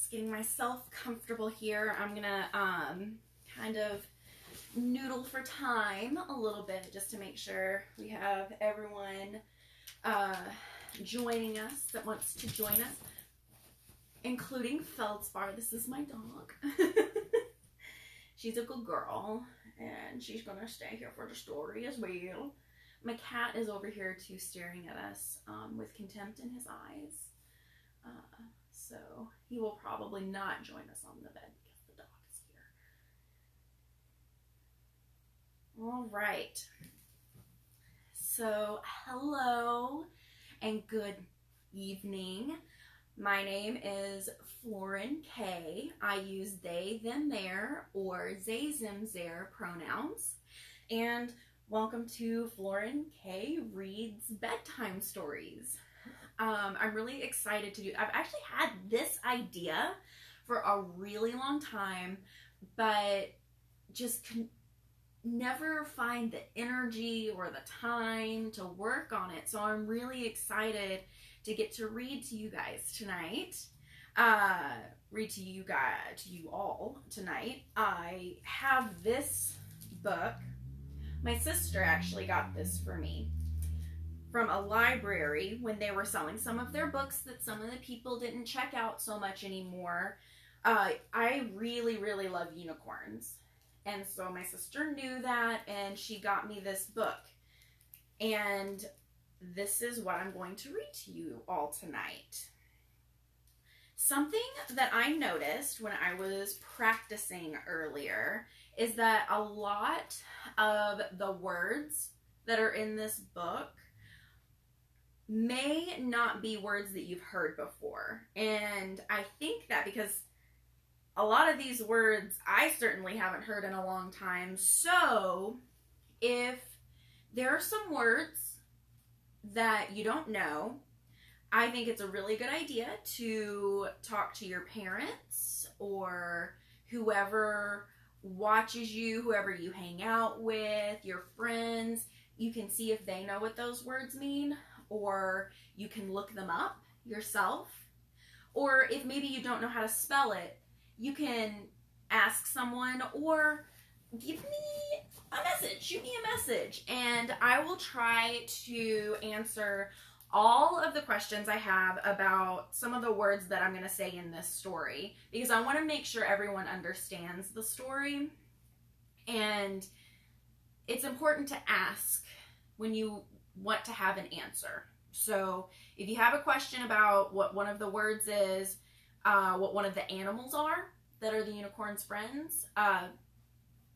Just getting myself comfortable here. I'm gonna kind of noodle for time a little bit just to make sure we have everyone joining us that wants to join us, including Feldspar. This is my dog. She's a good girl, and she's gonna stay here for the story as well. My cat is over here too, staring at us with contempt in his eyes. So he will probably not join us on the bed because the dog is here. All right. So hello and good evening. My name is Fløren K. I use they, them, their, or they, them, their pronouns. And welcome to Fløren K. Reads Bedtime Stories. I'm really excited to do. I've actually had this idea for a really long time, but just never find the energy or the time to work on it. So I'm really excited to get to read to you guys tonight. Read to you all tonight. I have this book. My sister actually got this for me from a library when they were selling some of their books that some of the people didn't check out so much anymore. I really, really love unicorns. And so my sister knew that, and she got me this book. And this is what I'm going to read to you all tonight. Something that I noticed when I was practicing earlier is that a lot of the words that are in this book may not be words that you've heard before. And I think that because a lot of these words I certainly haven't heard in a long time. So if there are some words that you don't know, I think it's a really good idea to talk to your parents or whoever watches you, whoever you hang out with, your friends. You can see if they know what those words mean, or you can look them up yourself. Or if maybe you don't know how to spell it, you can ask someone or give me a message, shoot me a message, and I will try to answer all of the questions I have about some of the words that I'm going to say in this story, because I want to make sure everyone understands the story. And it's important to ask when you want to have an answer. So if you have a question about what one of the words is, what one of the animals are that are the unicorn's friends,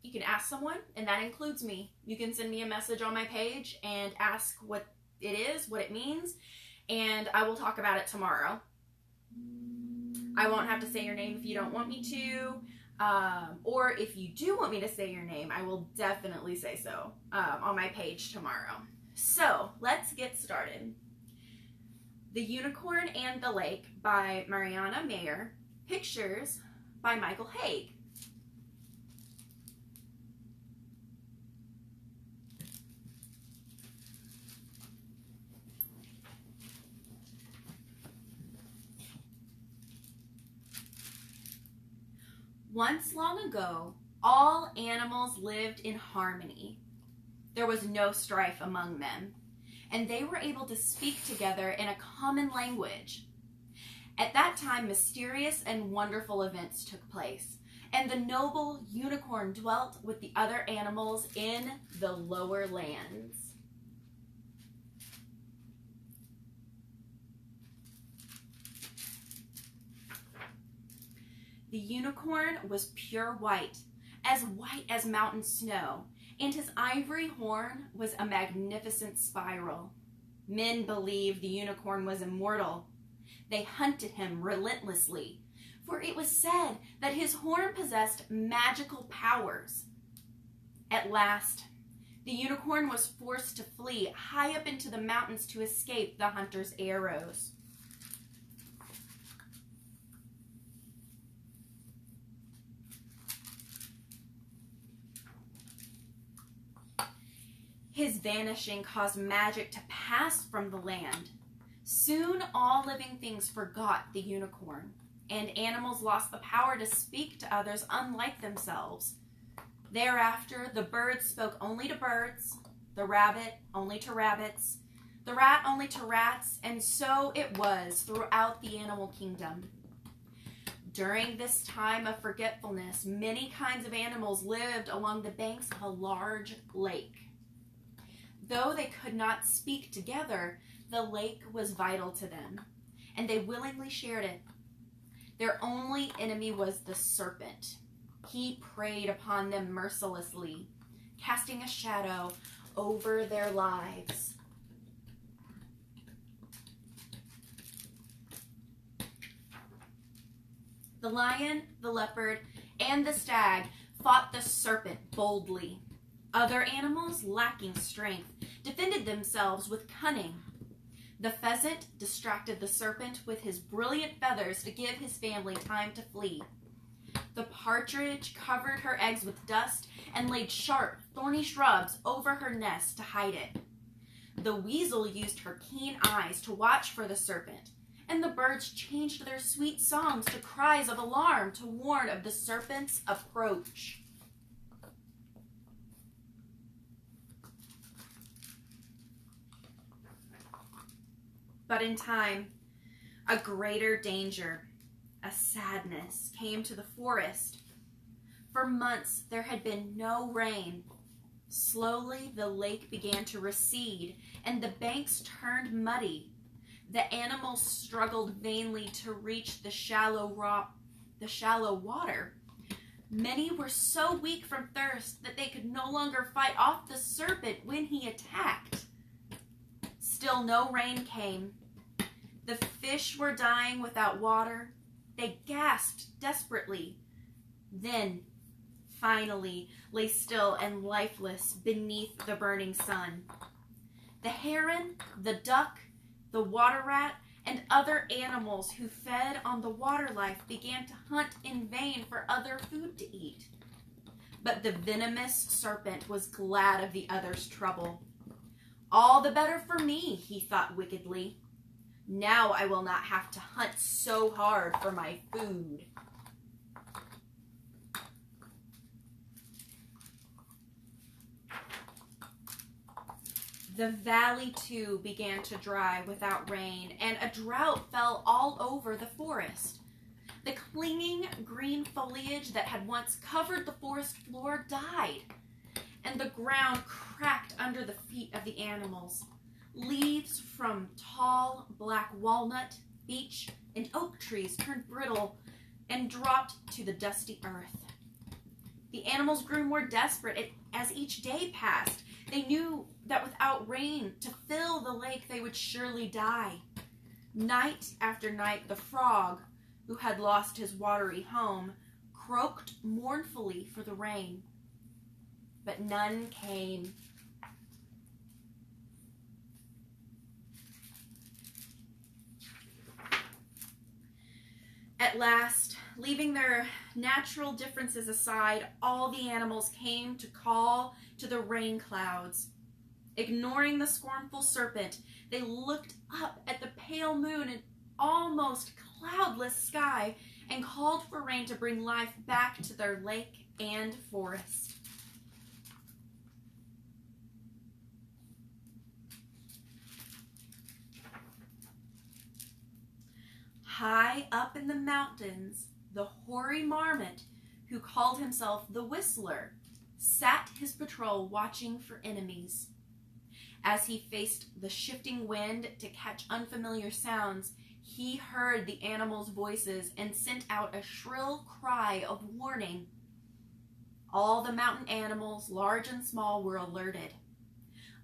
you can ask someone, and that includes me. You can send me a message on my page and ask what it is, what it means, and I will talk about it tomorrow. I won't have to say your name if you don't want me to, or if you do want me to say your name, I will definitely say so on my page tomorrow. So let's get started. The Unicorn and the Lake by Mariana Mayer. Pictures by Michael Haig. Once long ago, all animals lived in harmony. There was no strife among them, and they were able to speak together in a common language. At that time, mysterious and wonderful events took place, and the noble unicorn dwelt with the other animals in the lower lands. The unicorn was pure white as mountain snow, and his ivory horn was a magnificent spiral. Men believed the unicorn was immortal. They hunted him relentlessly, for it was said that his horn possessed magical powers. At last, the unicorn was forced to flee high up into the mountains to escape the hunter's arrows. His vanishing caused magic to pass from the land. Soon all living things forgot the unicorn. and animals lost the power to speak to others unlike themselves. Thereafter, the birds spoke only to birds, the rabbit only to rabbits, the rat only to rats, and so it was throughout the animal kingdom. During this time of forgetfulness, many kinds of animals lived along the banks of a large lake. Though they could not speak together, the lake was vital to them, and they willingly shared it. Their only enemy was the serpent. He preyed upon them mercilessly, casting a shadow over their lives. The lion, the leopard, and the stag fought the serpent boldly. Other animals, lacking strength, defended themselves with cunning. The pheasant distracted the serpent with his brilliant feathers to give his family time to flee. The partridge covered her eggs with dust and laid sharp, thorny shrubs over her nest to hide it. The weasel used her keen eyes to watch for the serpent, and the birds changed their sweet songs to cries of alarm to warn of the serpent's approach. But in time, a greater danger, a sadness, came to the forest. For months there had been no rain. Slowly the lake began to recede, and the banks turned muddy. The animals struggled vainly to reach the shallow water. Many were so weak from thirst that they could no longer fight off the serpent when he attacked. Still no rain came. The fish were dying without water. They gasped desperately. Then, finally, lay still and lifeless beneath the burning sun. The heron, the duck, the water rat, and other animals who fed on the water life began to hunt in vain for other food to eat. But the venomous serpent was glad of the others' trouble. All the better for me, he thought wickedly. Now I will not have to hunt so hard for my food. The valley, too, began to dry without rain, and a drought fell all over the forest. The clinging green foliage that had once covered the forest floor died, and the ground cracked under the feet of the animals. Leaves from tall black walnut, beech, and oak trees turned brittle and dropped to the dusty earth. The animals grew more desperate as each day passed. They knew that without rain to fill the lake, they would surely die. Night after night, the frog, who had lost his watery home, croaked mournfully for the rain. But none came. At last, leaving their natural differences aside, all the animals came to call to the rain clouds. Ignoring the scornful serpent, they looked up at the pale moon and almost cloudless sky and called for rain to bring life back to their lake and forest. High up in the mountains, the hoary marmot, who called himself the Whistler, sat his patrol watching for enemies. As he faced the shifting wind to catch unfamiliar sounds, he heard the animals' voices and sent out a shrill cry of warning. All the mountain animals, large and small, were alerted.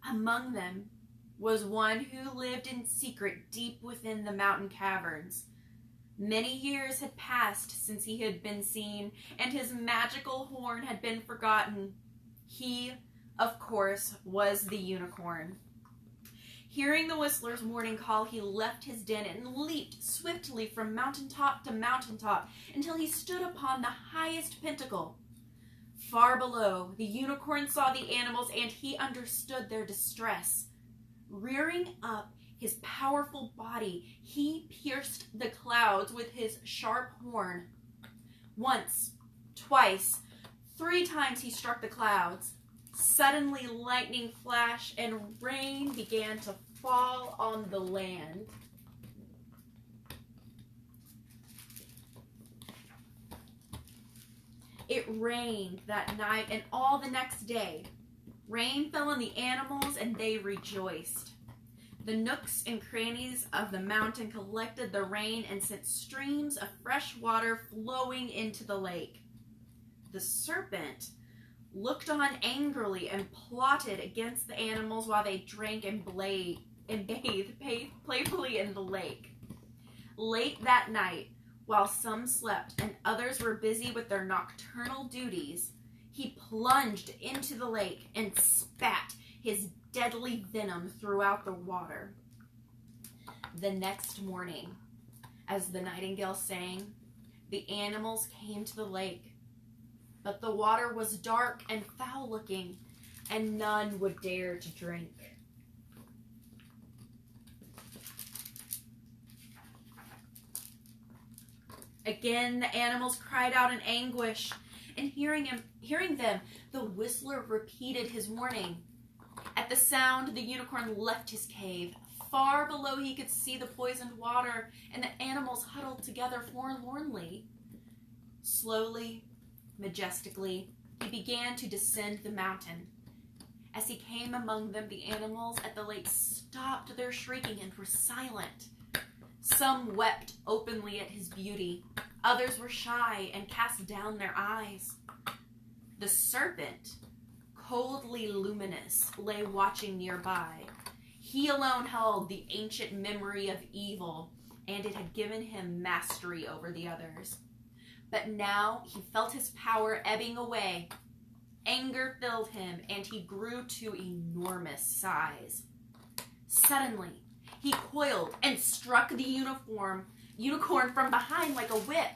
Among them was one who lived in secret deep within the mountain caverns. Many years had passed since he had been seen, and his magical horn had been forgotten. He, of course, was the unicorn. Hearing the Whistler's morning call, he left his den and leaped swiftly from mountaintop to mountaintop until he stood upon the highest pinnacle. Far below, the unicorn saw the animals, and he understood their distress. Rearing up his powerful body, he pierced the clouds with his sharp horn. Once, twice, 3 times he struck the clouds. Suddenly lightning flashed and rain began to fall on the land. It rained that night and all the next day. Rain fell on the animals and they rejoiced. The nooks and crannies of the mountain collected the rain and sent streams of fresh water flowing into the lake. The serpent looked on angrily and plotted against the animals while they drank and bathed playfully in the lake. Late that night, while some slept and others were busy with their nocturnal duties, he plunged into the lake and spat his deadly venom throughout the water. The next morning, as the nightingale sang, the animals came to the lake, but the water was dark and foul-looking, and none would dare to drink. Again, the animals cried out in anguish, and hearing them, the whistler repeated his warning. At the sound, the unicorn left his cave. Far below, he could see the poisoned water, and the animals huddled together forlornly. Slowly, majestically, he began to descend the mountain. As he came among them, the animals at the lake stopped their shrieking and were silent. Some wept openly at his beauty. Others were shy and cast down their eyes. The serpent, coldly luminous, lay watching nearby. He alone held the ancient memory of evil, and it had given him mastery over the others. But now he felt his power ebbing away. Anger filled him, and he grew to enormous size. Suddenly, he coiled and struck the unicorn from behind like a whip.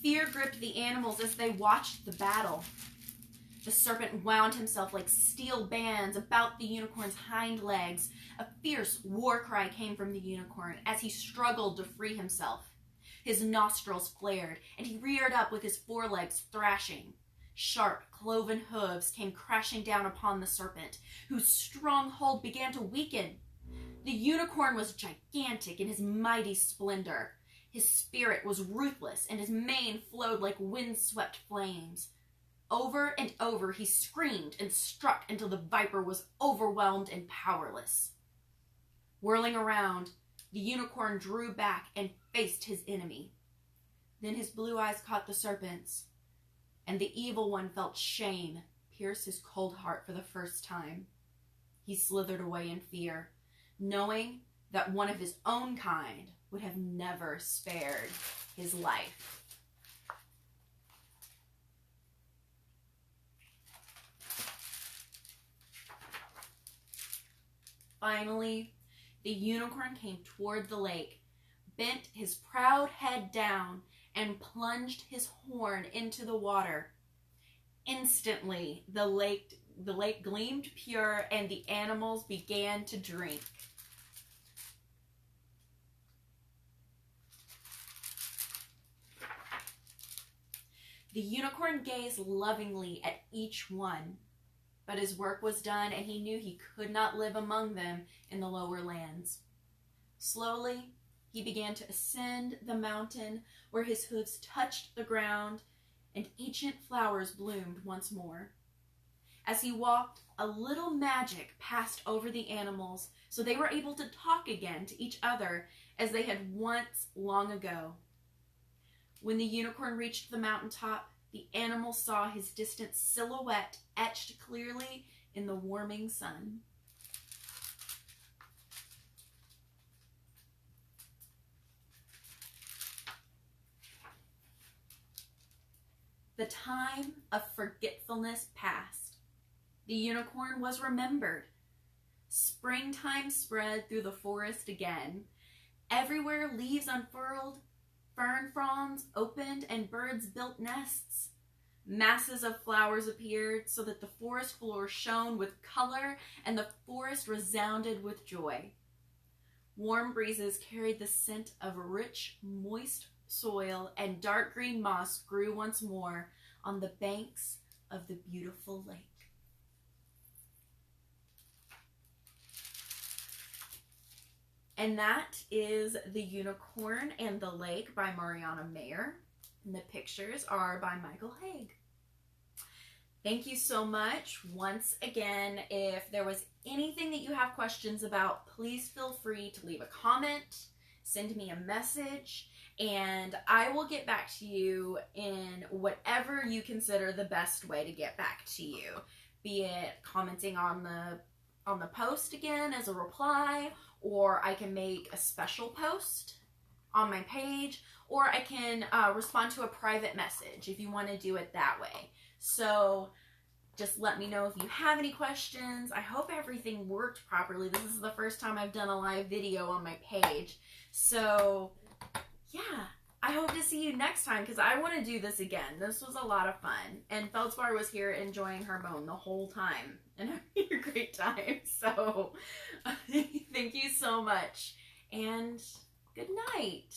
Fear gripped the animals as they watched the battle. The serpent wound himself like steel bands about the unicorn's hind legs. A fierce war cry came from the unicorn as he struggled to free himself. His nostrils flared, and he reared up with his forelegs thrashing. Sharp, cloven hooves came crashing down upon the serpent, whose strong hold began to weaken. The unicorn was gigantic in his mighty splendor. His spirit was ruthless, and his mane flowed like wind-swept flames. Over and over he screamed and struck until the viper was overwhelmed and powerless. Whirling around, the unicorn drew back and faced his enemy. Then his blue eyes caught the serpent's, and the evil one felt shame pierce his cold heart for the first time. He slithered away in fear, knowing that one of his own kind would have never spared his life. Finally, the unicorn came toward the lake, bent his proud head down, and plunged his horn into the water. Instantly, the lake gleamed pure, and the animals began to drink. The unicorn gazed lovingly at each one, but his work was done, and he knew he could not live among them in the lower lands. Slowly, he began to ascend the mountain where his hooves touched the ground, and ancient flowers bloomed once more. As he walked, a little magic passed over the animals, so they were able to talk again to each other as they had once long ago. When the unicorn reached the mountaintop, the animals saw his distant silhouette etched clearly in the warming sun. The time of forgetfulness passed. The unicorn was remembered. Springtime spread through the forest again. Everywhere leaves unfurled, fern fronds opened, and birds built nests. Masses of flowers appeared so that the forest floor shone with color and the forest resounded with joy. Warm breezes carried the scent of rich, moist soil, and dark green moss grew once more on the banks of the beautiful lake. And that is The Unicorn and the Lake by Mariana Mayer. And the pictures are by Michael Haig. Thank you so much. Once again, if there was anything that you have questions about, please feel free to leave a comment, send me a message, and I will get back to you in whatever you consider the best way to get back to you. Be it commenting on the post again as a reply, or I can make a special post on my page, or I can respond to a private message if you want to do it that way. So just let me know if you have any questions. I hope everything worked properly. This is the first time I've done a live video on my page. So yeah, I hope to see you next time because I want to do this again. This was a lot of fun. And Feldspar was here enjoying her bone the whole time and having a great time. So thank you so much and good night.